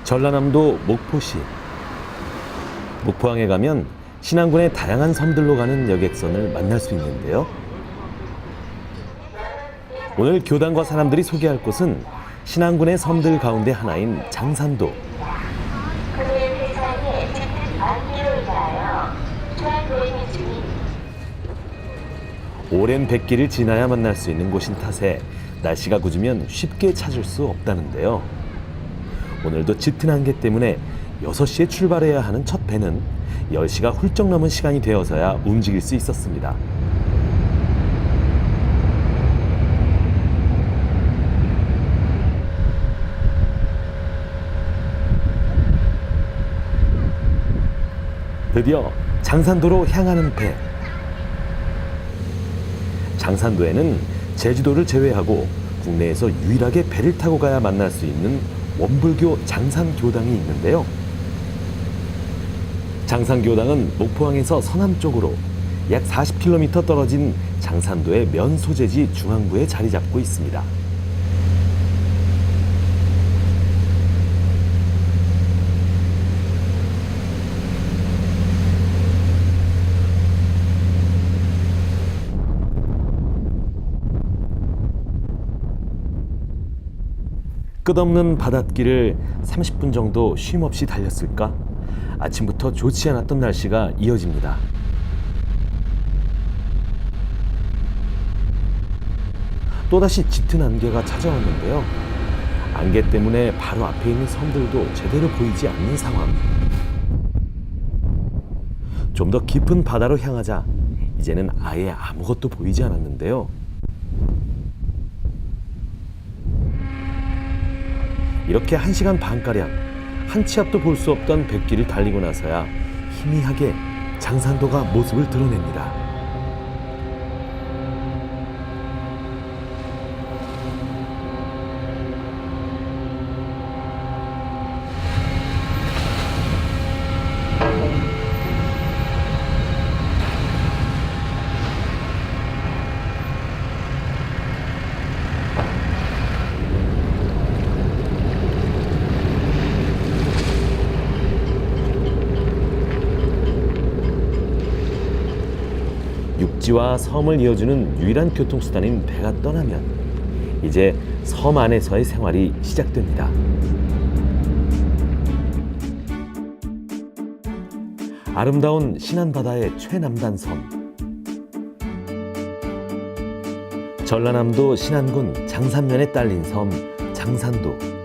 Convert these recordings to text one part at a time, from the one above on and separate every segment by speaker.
Speaker 1: 전라남도 목포시. 목포항에 가면 신안군의 다양한 섬들로 가는 여객선을 만날 수 있는데요. 오늘 교단과 사람들이 소개할 곳은 신안군의 섬들 가운데 하나인 장산도. 오랜 백길을 지나야 만날 수 있는 곳인 탓에 날씨가 굳으면 쉽게 찾을 수 없다는데요. 오늘도 짙은 안개 때문에 6시에 출발해야 하는 첫 배는 10시가 훌쩍 넘은 시간이 되어서야 움직일 수 있었습니다. 드디어 장산도로 향하는 배. 장산도에는 제주도를 제외하고 국내에서 유일하게 배를 타고 가야 만날 수 있는 원불교 장산교당이 있는데요. 장산교당은 목포항에서 서남쪽으로 약 40km 떨어진 장산도의 면 소재지 중앙부에 자리 잡고 있습니다. 끝없는 바닷길을 30분 정도 쉼없이 달렸을까? 아침부터 좋지 않았던 날씨가 이어집니다. 또다시 짙은 안개가 찾아왔는데요. 안개 때문에 바로 앞에 있는 섬들도 제대로 보이지 않는 상황. 좀 더 깊은 바다로 향하자 이제는 아예 아무것도 보이지 않았는데요. 이렇게 1시간 반가량 한 치 앞도 볼 수 없던 백길을 달리고 나서야 희미하게 장산도가 모습을 드러냅니다. 육지와 섬을 이어주는 유일한 교통수단인 배가 떠나면 이제 섬 안에서의 생활이 시작됩니다. 아름다운 신안바다의 최남단 섬. 전라남도 신안군 장산면에 딸린 섬 장산도.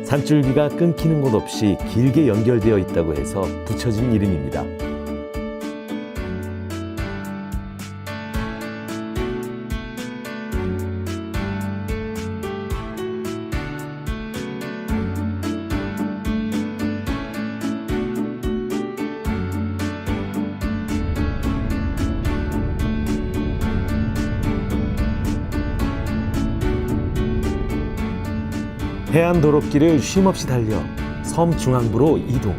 Speaker 1: 산줄기가 끊기는 곳 없이 길게 연결되어 있다고 해서 붙여진 이름입니다. 해안도로길을 쉼없이 달려 섬 중앙부로 이동.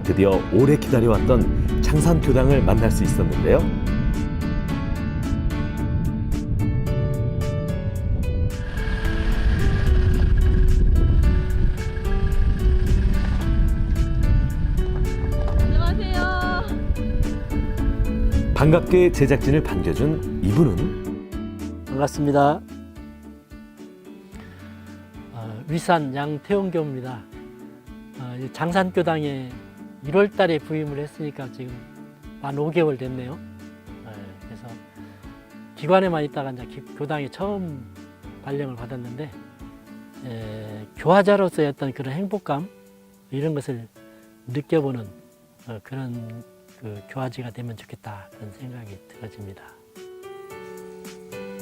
Speaker 1: 드디어 오래 기다려왔던 장산교당을 만날 수 있었는데요.
Speaker 2: 안녕하세요.
Speaker 1: 반갑게 제작진을 반겨준 이분은
Speaker 3: 반갑습니다. 위산 양태홍교입니다. 장산교당에 1월 달에 부임을 했으니까 지금 만 5개월 됐네요. 그래서 기관에만 있다가 이제 교당에 처음 발령을 받았는데 교화자로서의 어떤 그런 행복감 이런 것을 느껴보는 그런 교화지가 되면 좋겠다 그런 생각이 들어집니다.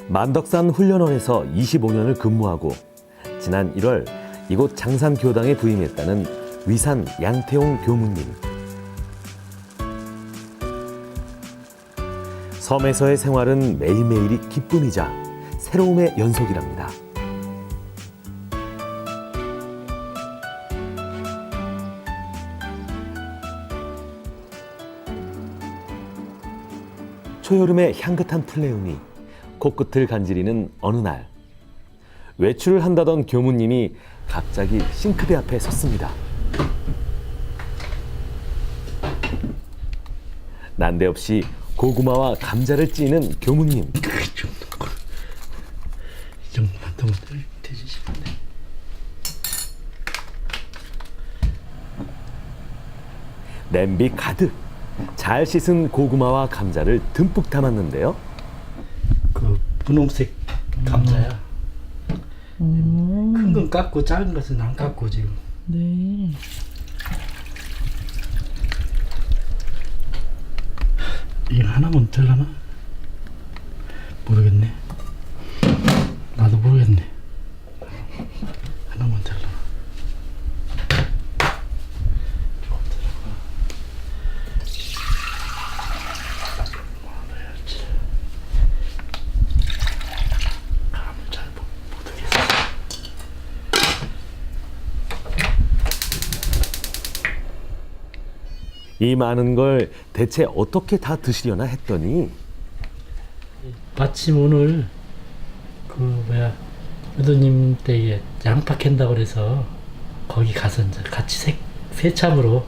Speaker 1: 만덕산 훈련원에서 25년을 근무하고 지난 1월 이곳 장산교당에 부임했다는 위산 양태홍 교무님. 섬에서의 생활은 매일매일이 기쁨이자 새로움의 연속이랍니다. 초여름의 향긋한 풀내음이 코끝을 간지리는 어느 날 외출을 한다던 교무님이 갑자기 싱크대 앞에 섰습니다. 난데없이 고구마와 감자를 찌는 교무님.
Speaker 2: 이 정도만 더 되주시면 돼.
Speaker 1: 냄비 가득 잘 씻은 고구마와 감자를 듬뿍 담았는데요.
Speaker 2: 그 분홍색 감자야. 큰 건 깎고 작은 것은 안 깎고 지금.
Speaker 4: 네.
Speaker 2: 이거 하나만 될라나? 모르겠네. 나도 모르겠네. 하나만 될라나? 조금 들어가. 뭐 넣어야지. 감을 잘 못하겠어.
Speaker 1: 이 많은 걸 대체 어떻게 다 드시려나 했더니
Speaker 2: 마침 오늘 의도님 댁에 양파 캔다고 그래서 거기 가서 이제 같이 새참으로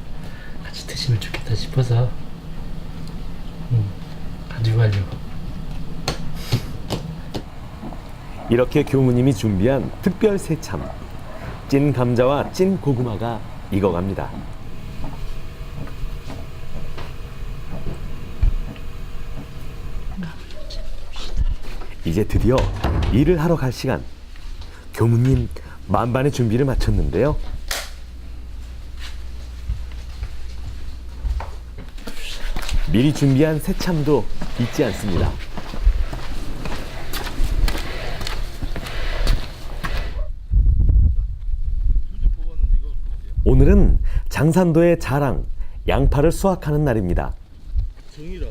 Speaker 2: 같이 드시면 좋겠다 싶어서 가지고 가려고.
Speaker 1: 이렇게 교무님이 준비한 특별 새참. 찐 감자와 찐 고구마가 익어갑니다. 이제 드디어 일을 하러 갈 시간. 교무님 만반의 준비를 마쳤는데요. 미리 준비한 새참도 잊지 않습니다. 오늘은 장산도의 자랑, 양파를 수확하는 날입니다.
Speaker 5: 정이라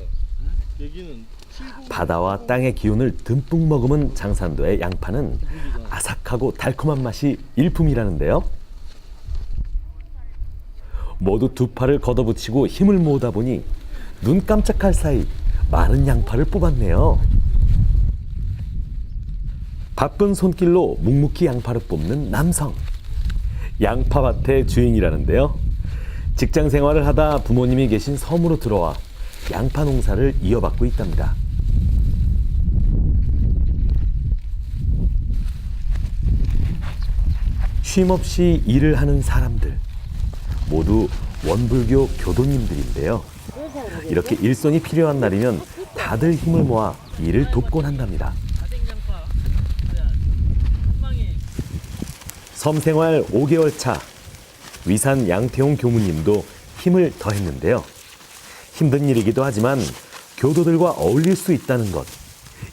Speaker 5: 여기는
Speaker 1: 바다와 땅의 기운을 듬뿍 머금은 장산도의 양파는 아삭하고 달콤한 맛이 일품이라는데요. 모두 두 팔을 걷어붙이고 힘을 모으다 보니 눈 깜짝할 사이 많은 양파를 뽑았네요. 바쁜 손길로 묵묵히 양파를 뽑는 남성. 양파밭의 주인이라는데요. 직장 생활을 하다 부모님이 계신 섬으로 들어와 양파 농사를 이어받고 있답니다. 쉼없이 일을 하는 사람들, 모두 원불교 교도님들인데요. 이렇게 일손이 필요한 날이면 다들 힘을 모아 일을 돕곤 한답니다. 섬 생활 5개월 차, 위산 양태용 교무님도 힘을 더했는데요. 힘든 일이기도 하지만 교도들과 어울릴 수 있다는 것,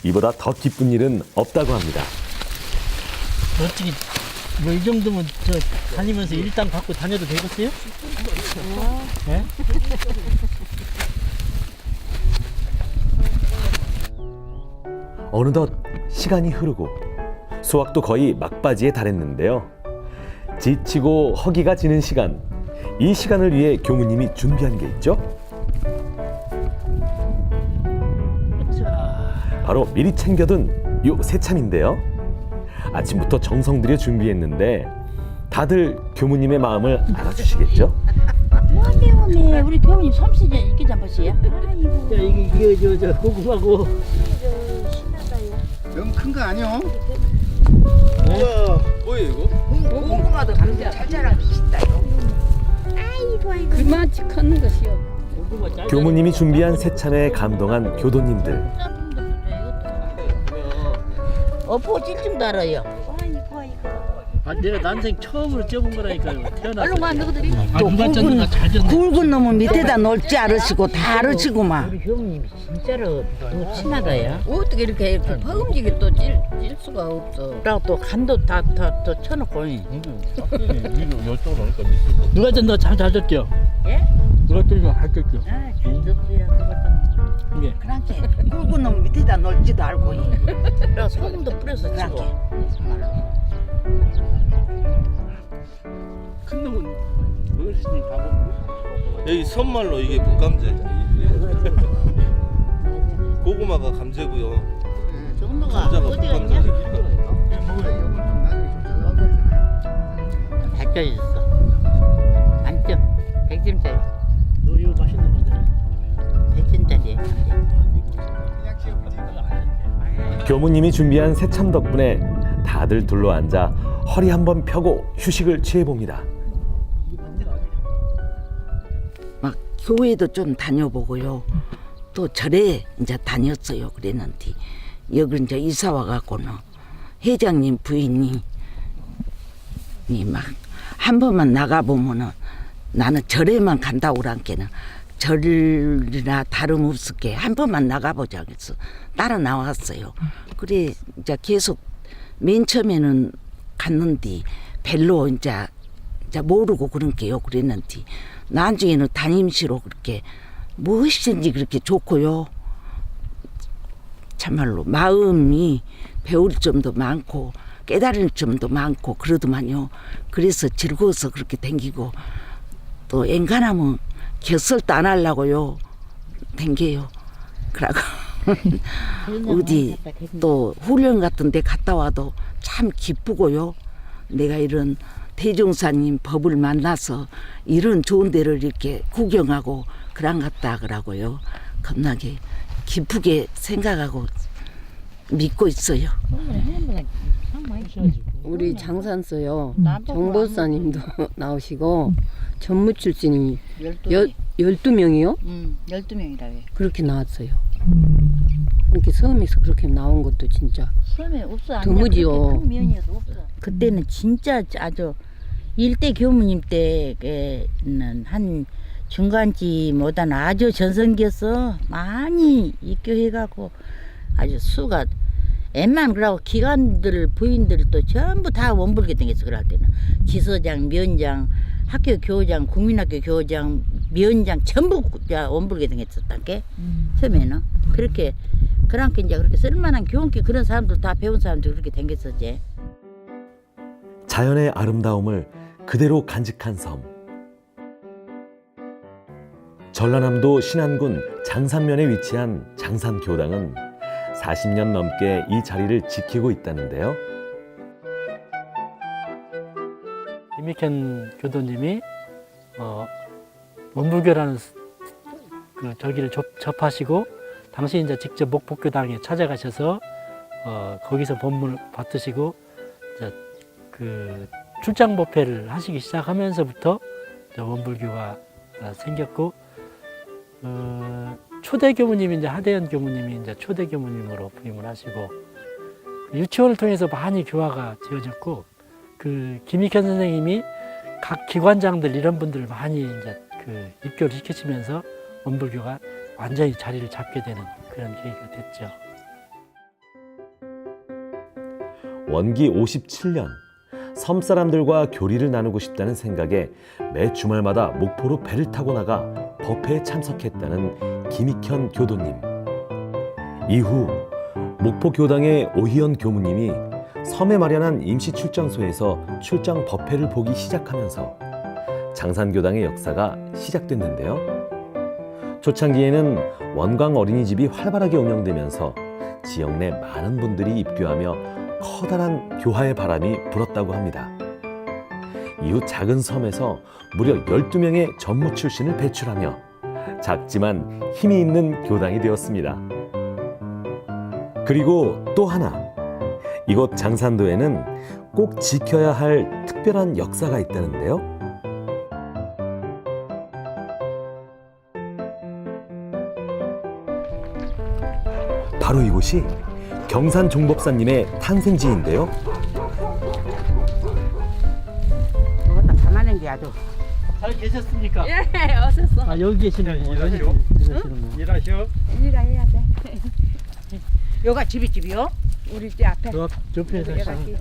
Speaker 1: 이보다 더 기쁜 일은 없다고 합니다.
Speaker 3: 어떻게 뭐 이 정도면 저 다니면서 일당 받고 다녀도 되겠어요? 네?
Speaker 1: 어느덧 시간이 흐르고 수확도 거의 막바지에 달했는데요. 지치고 허기가 지는 시간, 이 시간을 위해 교무님이 준비한 게 있죠. 바로 미리 챙겨둔 요 새참인데요. 아침부터 정성 들여 준비했는데 다들 교무님의 마음을 알아주시겠죠?
Speaker 4: 뭐네 우리 교우님 솜씨가 있게 잡으시야? 아이고
Speaker 3: 자, 이게 저 고구마고.
Speaker 6: 너무 큰 거 아니야?
Speaker 5: 우와 뭐예요 이거?
Speaker 4: 고구마도 감자 잘 자라시다요. 아이고 그만치 컸는 것이요.
Speaker 3: 고구마 짤.
Speaker 1: 교무님이 준비한 새참에 감동한 교도님들.
Speaker 4: 엎어질 줄도 알아요.
Speaker 3: 아, 내가 난생 처음으로 쪄본 거라니까요. 태어났을
Speaker 4: 얼른 가
Speaker 3: 때.
Speaker 4: 너희들이.
Speaker 3: 누가 쪘는가 잘 쪘네.
Speaker 4: 굵은 놈은 밑에다 놓을지 알으시고 다 알으시고만.
Speaker 7: 우리 형님이 진짜로 또 친하다야.
Speaker 4: 어떻게 이렇게 퍼금지게 또 찔 수가 없어.
Speaker 7: 그리고 또 간도 다 쳐놓고.
Speaker 3: 누가 쪘나 잘 쪘죠?
Speaker 4: 예?
Speaker 3: 누가 쪘나 잘 쪘죠?
Speaker 4: 아, 잘됐어요. 그것도.
Speaker 3: 이게.
Speaker 4: 그렇게 굵은 놈 밑에다 놓을지도 알고.
Speaker 7: 그리고 소금도 뿌려서 치고.
Speaker 4: 그렇게.
Speaker 3: 큰 놈은 어르신이 다 먹고.
Speaker 5: 여기 선말로 이게 북감자 고구마가 감자고요.
Speaker 7: 정도가 어디가 있냐? 100점 있어. 만점. 100점짜리.
Speaker 2: 너 이거 맛있는 거잖아.
Speaker 7: 100점짜리.
Speaker 1: 교무님이 준비한 새참 덕분에 다들 둘러앉아 허리 한번 펴고 휴식을 취해봅니다.
Speaker 4: 막 교회도 좀 다녀보고요. 또 절에 이제 다녔어요. 그랬는데 여기 이제 이사 와갖고는 회장님 부인이 막 한 번만 나가 보면은 나는 절에만 간다고 그러니까는 절이나 다름없을게 한 번만 나가보자 그래서 따라 나왔어요. 그래 이제 계속 맨 처음에는 갔는데 별로 이제 모르고 그런 게요. 그랬는데 나중에는 담임시로 그렇게 무엇이든지 그렇게 좋고요. 참말로 마음이 배울 점도 많고 깨달을 점도 많고 그러더만요. 그래서 즐거워서 그렇게 댕기고 또 엔간하면 곁설도 안 하려고요. 댕겨요. 그러고 어디 또 훈련 같은 데 갔다 와도 참 기쁘고요. 내가 이런 대종사님 법을 만나서 이런 좋은 데를 이렇게 구경하고 그런 갔다 그러고요. 겁나게 기쁘게 생각하고 믿고 있어요.
Speaker 6: 우리 장산서요. 정보사님도 나오시고 전무 출신이 12명이요?
Speaker 4: 12명이라 왜?
Speaker 6: 그렇게 나왔어요. 그렇게 섬에서 그렇게 나온 것도 진짜
Speaker 4: 처음에 없어.
Speaker 6: 드무지요.
Speaker 4: 그때는 진짜 아주 일대 교무님 때는 한 중간쯤보다는 아주 전성기였어. 많이 입교해가고 아주 수가 웬만 그러고 기관들 부인들도 전부 다 원불게 댕겼어. 그럴 때는 지서장, 면장, 학교 교장, 국민학교 교장, 면장 전부 다 원불게 댕겼었단게 처음에는 그렇게 그러니까 이제 그렇게 쓸만한 교훈기 그런 사람들 다 배운 사람들 그렇게 댕겼었지.
Speaker 1: 자연의 아름다움을 그대로 간직한 섬. 전라남도 신안군 장산면에 위치한 장산교당은 40년 넘게 이 자리를 지키고 있다는데요.
Speaker 2: 김익현 교도님이 원불교라는 그 저기를 접하시고 당시 이제 직접 목포교당에 찾아가셔서 거기서 법문을 받으시고 이제 그 출장 법회를 하시기 시작하면서부터 이제 원불교가 생겼고 초대 교무님이 이제 하대현 교무님이 이제 초대 교무님으로 부임을 하시고 유치원을 통해서 많이 교화가 지어졌고 그 김익현 선생님이 각 기관장들 이런 분들을 많이 이제 그 입교를 시키시면서 원불교가 완전히 자리를 잡게 되는 그런 계기가 됐죠.
Speaker 1: 원기 57년 섬 사람들과 교리를 나누고 싶다는 생각에 매 주말마다 목포로 배를 타고 나가 법회에 참석했다는 김익현 교도님. 이후 목포교당의 오희연 교무님이 섬에 마련한 임시 출장소에서 출장 법회를 보기 시작하면서 장산교당의 역사가 시작됐는데요. 초창기에는 원광 어린이집이 활발하게 운영되면서 지역 내 많은 분들이 입교하며 커다란 교화의 바람이 불었다고 합니다. 이후 작은 섬에서 무려 12명의 전무 출신을 배출하며 작지만 힘이 있는 교당이 되었습니다. 그리고 또 하나, 이곳 장산도에는 꼭 지켜야 할 특별한 역사가 있다는데요. 바로 이곳이 경산 종법사님의 탄생지인데요.
Speaker 4: 그것도 가만한 게 아주.
Speaker 2: 잘 계셨습니까?
Speaker 8: 예, 어서서.
Speaker 2: 아 여기 계시는 거
Speaker 5: 일하시오. 일하셔.
Speaker 8: 일이라 해야 돼.
Speaker 4: 여가 집이요?
Speaker 8: 우리 집 앞에.
Speaker 2: 저 옆에서
Speaker 8: 여기가 집.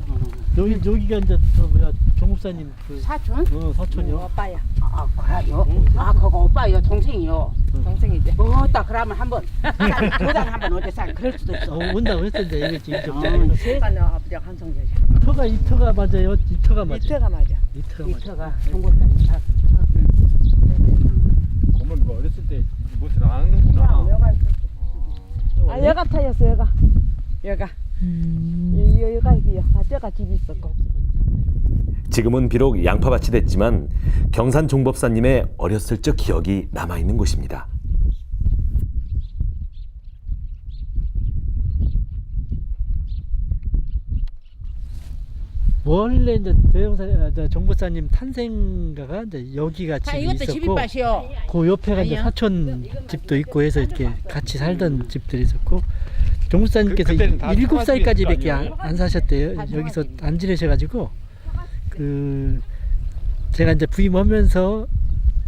Speaker 2: 여기가 이제 저 뭐야 종목사님 그
Speaker 4: 사촌?
Speaker 2: 사촌이요.
Speaker 8: 오빠야.
Speaker 4: 아, 그래요? 아, 그거 오빠요, 동생이요.
Speaker 8: 동생이지.
Speaker 4: 딱 그러면 한번 교당 한번 어디 살 그럴 수도 있어.
Speaker 2: 온다고 했었는데 이게 지금
Speaker 8: 세간의 아버지가 한성재지.
Speaker 2: 터가 이 터가 맞아요. 이 터가 맞아요.
Speaker 8: 이태가 맞아.
Speaker 2: 이 터가 맞아요.
Speaker 4: 이터가 종골단이 사.
Speaker 5: 그러면 뭐 어렸을 때 무엇을 안 하는구나.
Speaker 8: 여가 있었지. 아, 여가 타였어, 여가. 여가 여가 이게 저가 집이 있었고.
Speaker 1: 지금은 비록 양파밭이 됐지만 경산 종법사님의 어렸을 적 기억이 남아있는 곳입니다.
Speaker 2: 원래 이제 종보사님 탄생가가 이제 여기가 집이 있었고, 그 옆에가 이제 사촌 집도 있고 해서 이렇게 같이 살던 집들이 있었고, 종보사님께서 7살까지밖에 안 사셨대요. 여기서 안 지내셔가지고, 제가 이제 부임하면서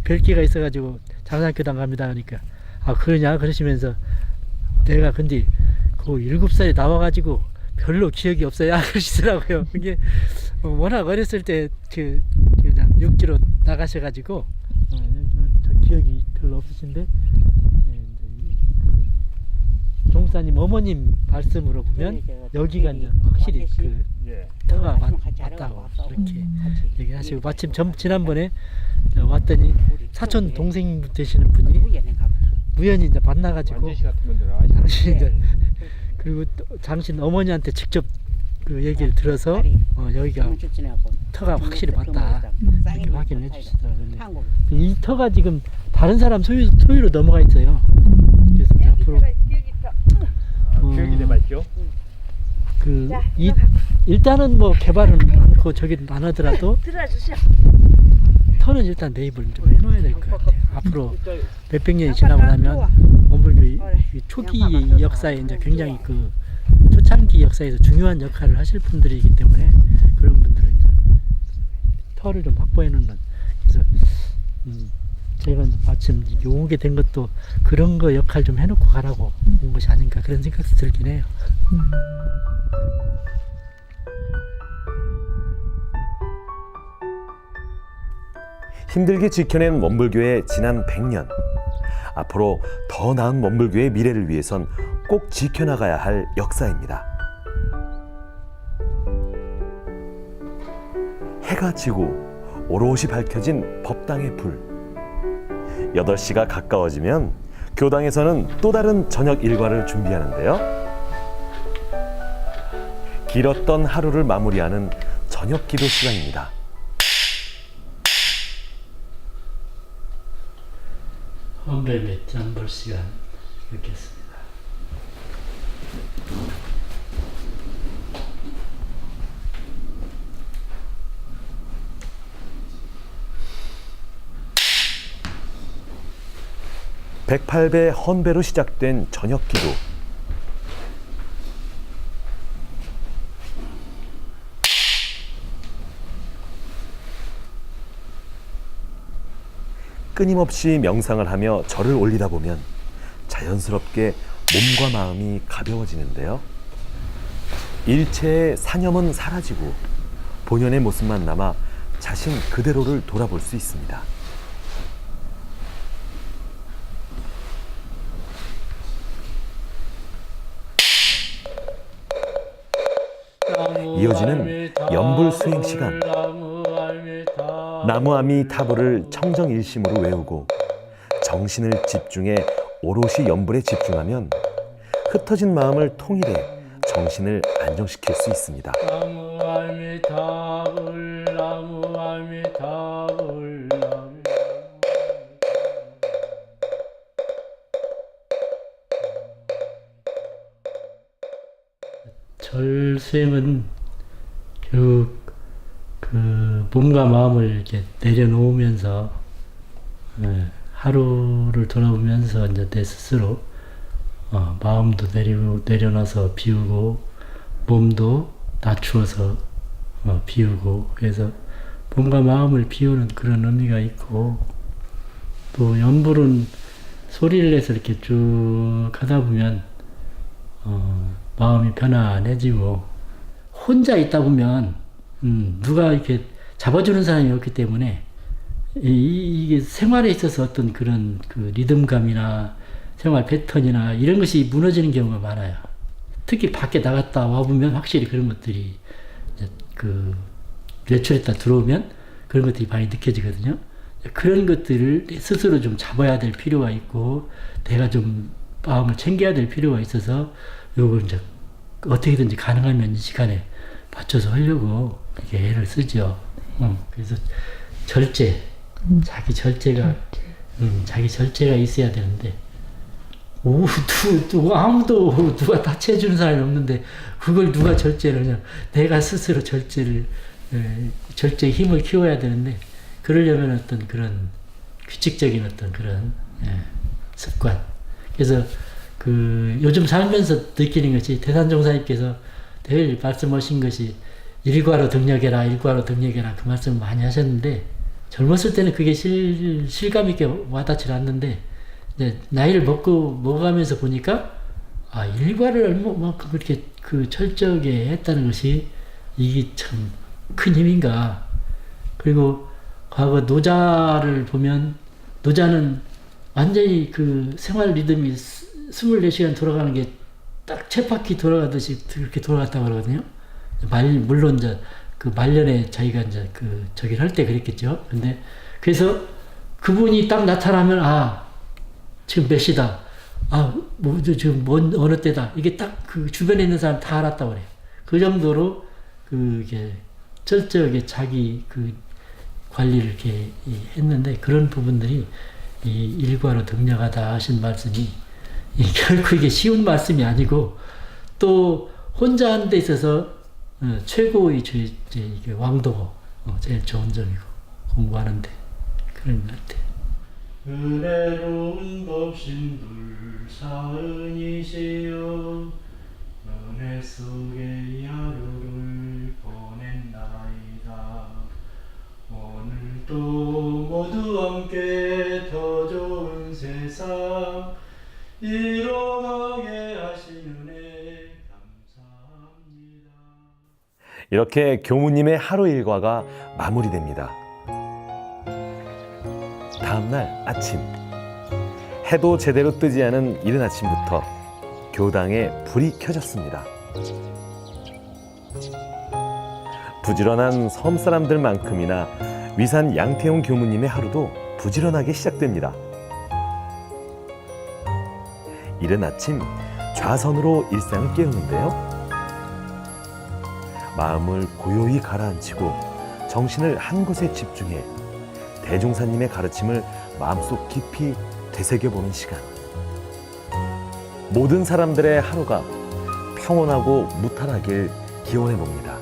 Speaker 2: 별기가 있어가지고 장산교당 갑니다 하니까, 아 그러냐 그러시면서, 내가 근데 그 7살에 나와가지고 별로 기억이 없어요 그러시더라고요. 그게 워낙 어렸을 때 그냥 육지로 나가셔가지고 저 기억이 별로 없으신데, 종사님 어머님 말씀으로 보면 여기가 이제 확실히 그 터가 맞다고 그렇게 얘기하시고, 마침 지난번에 왔더니 사촌 동생 되시는 분이 우연히 이제 만나가지고, 당신 이제 그리고 또 당신 어머니한테 직접 그 얘기를 들어서 여기가 터가 확실히 맞다 이렇게 확인해 주시더라고요. 이 터가 지금 다른 사람 소유로 넘어가 있어요. 그래서 이제 앞으로
Speaker 5: 기억이 돼 맞죠?
Speaker 2: 일단은 뭐 개발은 않고 저기 안 하더라도 터는 일단 매입을 좀 해놔야 될 것 같아요. 앞으로 몇백 년이 지나고 나면 원불교 초기 역사에 이제 굉장히 그 초창기 역사에서 중요한 역할을 하실 분들이기 때문에 그런 분들은 이제 터를 좀 확보해 놓는. 그래서 제가 마침 오게 된 것도 그런 거 역할 좀 해놓고 가라고 온 것이 아닌가 그런 생각도 들긴 해요.
Speaker 1: 힘들게 지켜낸 원불교의 지난 100년. 앞으로 더 나은 원불교의 미래를 위해선 꼭 지켜나가야 할 역사입니다. 해가 지고 오롯이 밝혀진 법당의 불. 8시가 가까워지면 교당에서는 또 다른 저녁 일과를 준비하는데요. 길었던 하루를 마무리하는 저녁 기도 시간입니다.
Speaker 2: 헌벨 잠볼 시간 갖겠습니다.
Speaker 1: (108배) 헌배로 시작된 저녁 기도. 끊임없이 명상을 하며 절을 올리다 보면 자연스럽게 몸과 마음이 가벼워지는데요. 일체의 사념은 사라지고 본연의 모습만 남아 자신 그대로를 돌아볼 수 있습니다. 이어지는 연불 수행 시간. 나무아미타불을 청정일심으로 외우고 정신을 집중해 오롯이 연불에 집중하면 흩어진 마음을 통일해 정신을 안정시킬 수 있습니다.
Speaker 2: 절 수행은 결국 그 몸과 마음을 이렇게 내려놓으면서 하루를 돌아보면서 이제 내 스스로 마음도 내려놔서 비우고 몸도 낮추어서 비우고, 그래서 몸과 마음을 비우는 그런 의미가 있고, 또 연불은 소리를 내서 이렇게 쭉 하다 보면 마음이 편안해지고, 혼자 있다 보면 누가 이렇게 잡아주는 사람이 없기 때문에 이게 생활에 있어서 어떤 그런 그 리듬감이나 생활 패턴이나 이런 것이 무너지는 경우가 많아요. 특히 밖에 나갔다 와보면 확실히 그런 것들이 이제 그 외출했다 들어오면 그런 것들이 많이 느껴지거든요. 그런 것들을 스스로 좀 잡아야 될 필요가 있고, 내가 좀 마음을 챙겨야 될 필요가 있어서 요걸 이제 어떻게든지 가능하면 이 시간에 맞춰서 하려고 이렇게 애를 쓰죠. 그래서 절제, 자기 절제가 있어야 되는데, 아무도 누가 다치해주는 사람이 없는데 그걸 누가 절제를 하냐. 내가 스스로 절제의 힘을 키워야 되는데, 그러려면 어떤 그런 규칙적인 어떤 그런 습관. 그래서 요즘 살면서 느끼는 것이, 대산종사님께서 늘 말씀하신 것이 일과로 등력해라, 일과로 등력해라, 그 말씀을 많이 하셨는데, 젊었을 때는 그게 실감 있게 와닿지 않는데, 이제 나이를 먹어가면서 보니까, 일과를 얼마만큼 그렇게 철저하게 했다는 것이 이게 참 큰 힘인가. 그리고 과거 노자를 보면, 노자는 완전히 생활 리듬이 24시간 돌아가는 게 딱 쳇바퀴 돌아가듯이 그렇게 돌아갔다고 그러거든요. 물론 이제 말년에 자기가 이제 저기를 할 때 그랬겠죠. 근데 그래서 그분이 딱 나타나면, 지금 몇 시다. 지금 어느 때다. 이게 딱 주변에 있는 사람 다 알았다고 그래요. 그 정도로 이게 철저하게 자기 관리를 이렇게 했는데, 그런 부분들이 이 일과로 등력하다 하신 말씀이 결코 이게 쉬운 말씀이 아니고, 또 혼자 하는 데 있어서 최고의 이게 왕도고 제일 좋은 점이고, 공부하는데 그런 것 같아요. 은혜로운 법신들 사은이시여, 은혜 속에 하루를 보낸나이다. 오늘도 모두 함께 더 좋은 세상 이뤄가게 하신 은혜 감사합니다.
Speaker 1: 이렇게 교무님의 하루 일과가 마무리됩니다. 다음날 아침, 해도 제대로 뜨지 않은 이른 아침부터 교당에 불이 켜졌습니다. 부지런한 섬 사람들만큼이나 위산 양태용 교무님의 하루도 부지런하게 시작됩니다. 이른 아침 좌선으로 일상을 깨우는데요. 마음을 고요히 가라앉히고 정신을 한 곳에 집중해 대종사님의 가르침을 마음속 깊이 되새겨보는 시간. 모든 사람들의 하루가 평온하고 무탈하길 기원해봅니다.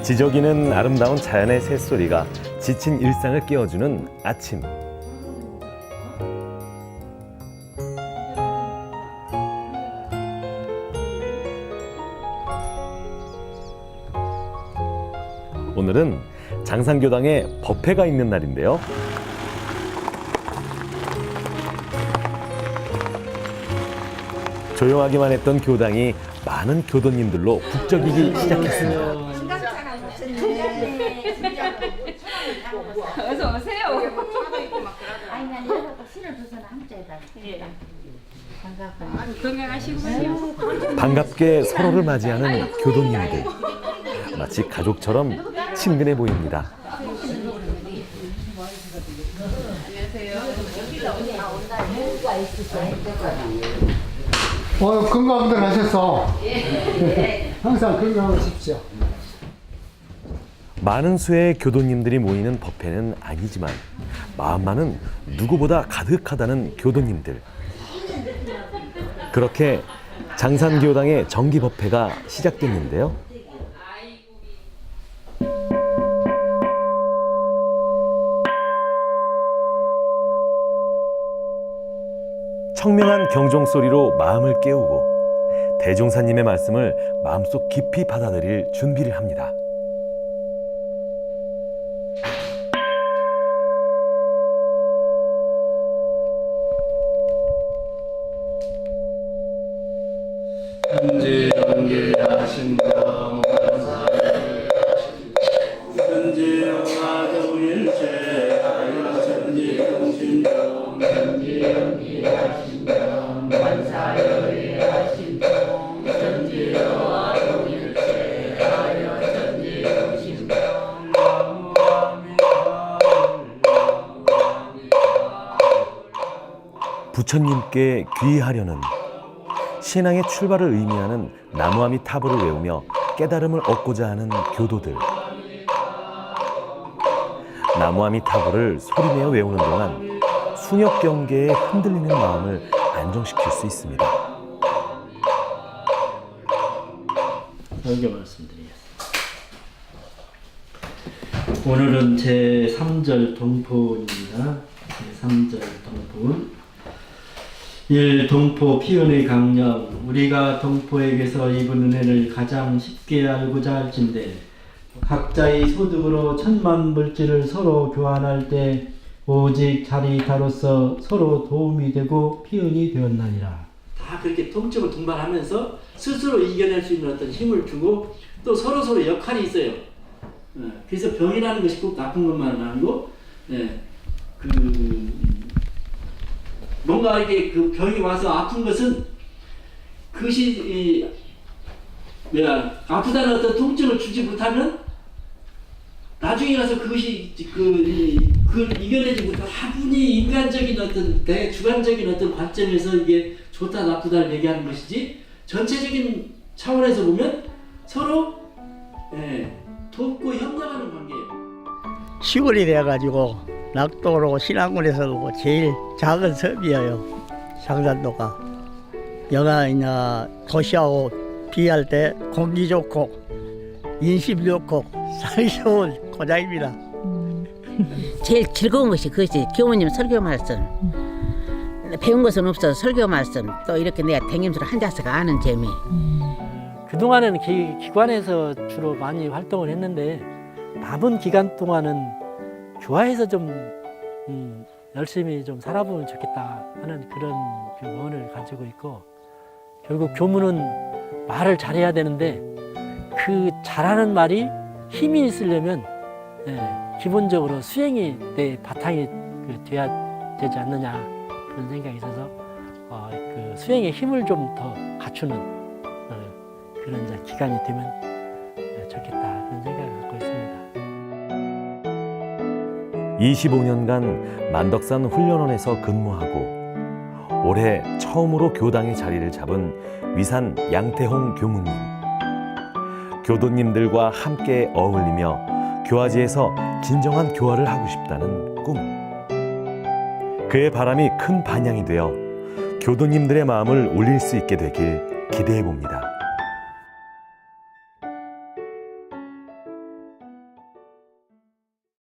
Speaker 1: 지저귀는 아름다운 자연의 새소리가 지친 일상을 깨워주는 아침. 오늘은 장산교당에 법회가 있는 날인데요. 조용하기만 했던 교당이 많은 교도님들로 북적이기 시작했습니다.
Speaker 8: 어서 오세요.
Speaker 4: 아니 난 이거 신을 두서는 한자에다.
Speaker 8: 건강하시고요.
Speaker 1: 반갑게 서로를 맞이하는 교도님들. 마치 가족처럼 친근해 보입니다.
Speaker 9: 건강들 하셨어. 항상 건강하십시오.
Speaker 1: 많은 수의 교도님들이 모이는 법회는 아니지만 마음만은 누구보다 가득하다는 교도님들. 그렇게 장산교당의 정기법회가 시작됐는데요. 청명한 경종 소리로 마음을 깨우고 대종사님의 말씀을 마음속 깊이 받아들일 준비를 합니다.
Speaker 10: 현재 연계하신 영원사를 현재 영화동일체 하여 전지 공신동 현재 연계하신 영원사를 하신 동 현재 영화동일체 하여 전지
Speaker 1: 부처님께 귀의하려는 신앙의 출발을 의미하는 나무아미 타보를 외우며 깨달음을 얻고자 하는 교도들. 나무아미 타보를 소리내어 외우는 동안 숭역 경계에 흔들리는 마음을 안정시킬 수 있습니다.
Speaker 3: 설교 말씀드리겠습니다. 오늘은 제3절 동포입니다. 제3절 동포는 1. 동포 피은의 강령. 우리가 동포에게서 입은 은혜를 가장 쉽게 알고자 할진대 각자의 소득으로 천만 물질을 서로 교환할 때 오직 자리다로서 서로 도움이 되고 피은이 되었나니라. 다 그렇게 통증을 동반하면서 스스로 이겨낼 수 있는 어떤 힘을 주고 또 서로 역할이 있어요. 그래서 병이라는 것이 꼭 나쁜 것만은 아니고, 뭔가 이렇게 그 병이 와서 아픈 것은 그것이 아프다는 어떤 통증을 주지 못하면 나중에 가서 그것이 그걸 이겨내지 못한 차분히 인간적인 어떤 대주관적인 어떤 관점에서 이게 좋다 나쁘다를 얘기하는 것이지 전체적인 차원에서 보면 서로 돕고 협력하는 관계예요.
Speaker 11: 시골이 돼가지고 낙도로 신안군에서도 제일 작은 섬이에요. 상산도가. 여가 이제 도시하고 비할 때 공기 좋고 인심 좋고 살기 좋은 고장입니다.
Speaker 4: 제일 즐거운 것이 그것이 교무님 설교 말씀. 배운 것은 없어서 설교 말씀 또 이렇게 내가 댕김수를 앉아서 아는 재미.
Speaker 2: 그동안에는 기관에서 주로 많이 활동을 했는데 남은 기간 동안은 교화에서 좀 열심히 좀 살아보면 좋겠다 하는 그런 원을 가지고 있고, 결국 교무는 말을 잘해야 되는데 그 잘하는 말이 힘이 있으려면 기본적으로 수행이 내 바탕이 돼야 되지 않느냐 그런 생각이 있어서 그 수행의 힘을 좀 더 갖추는 그런 이제 기간이 되면 좋겠다 그런 생각을 갖고 있습니다.
Speaker 1: 25년간 만덕산 훈련원에서 근무하고 올해 처음으로 교당의 자리를 잡은 위산 양태홍 교무님. 교도님들과 함께 어울리며 교화지에서 진정한 교화를 하고 싶다는 꿈. 그의 바람이 큰 반향이 되어 교도님들의 마음을 울릴 수 있게 되길 기대해 봅니다.